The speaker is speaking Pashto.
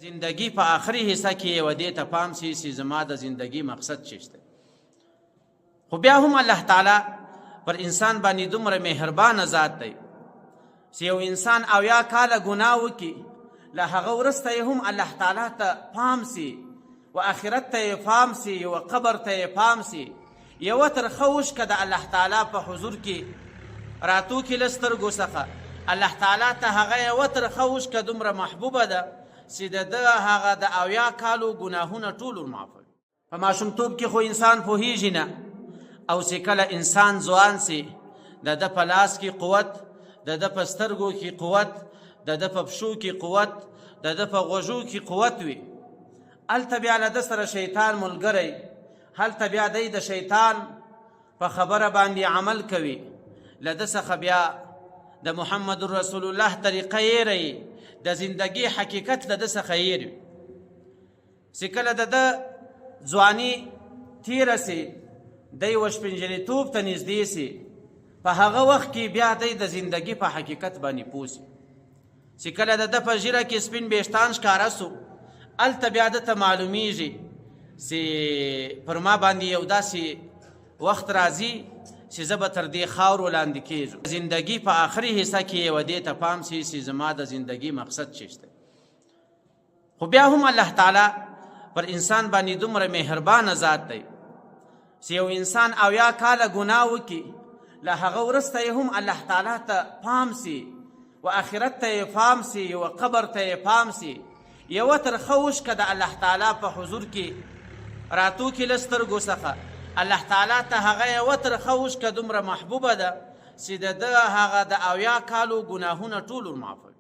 زندگی په آخري حصہ کې یو دې ته پام سي چې زما د زندگی مقصد چیشته. خو بیا هم الله تعالی پر انسان باندې دومره مهربان ذات دی چې یو انسان اویا کاله ګناه وکړي له هغه وروسته هم الله تعالی ته پام سي و آخرت ته پام سي و قبر ته پام سي. یوه ترخه وشکه د الله تعالی په حضور کې راتو کې له سترګو څخه الله تعالی ته هغه یوه ترخه وشکه دومره محبوبه ده چې د ده هغه د اویا کالو ګناهونه ټول ورمعافوي. په ماشومتوب کې خو انسان پوهېږي نه، او چې کله انسان ځوان سي د ده په لاس کې قوت، د ده په سترګو کې قوت، د ده په پښو کې قوت، د ده په غوږو کې قوت وي، هلته بیا له ده سره شیطان ملګری، هلته بیا دی د شیطان په خبره باندې عمل کوي، له ده څخه بیا د محمد رسول الله طریقه یېروي، د زندگی حقیقت له ده څخه یېروي. چې کله د ده ځواني تیره سي، دی وشپنجلېتوب ته نږدې سي، په هغه وخت کې بیا دی د زندگی په حقیقت باندې پوه سي. چې کله د ده په ژیره کې سپین بېشتان ښکاره سو، هلته بیا ده ته معلومیږي چې پر ما باندې یو داسې وخت راځي چې زه به تر دې خاورو لاندې کېږم. زندگی په آخري حصہ کې یوه دې ته پام سي چې زما د زندگی مقصد چیشته. خو بیا هم الله تعالی پر انسان باندې دومره مهربان ذات دی چې یو انسان اویا کاله ګناه وکړي له هغه وروسته هم الله تعالی ته پام سي و آخرت ته پام سي و قبر ته پام سي. یوه ترخه وشکه د الله تعالی په حضور کې راتو کې له سترګو څخه الله تعالی ته هغه یوه ترخه وشکه دومره محبوبه ده چې د ده هغه د اویا کالو ګناهونه ټول ورمعافوي.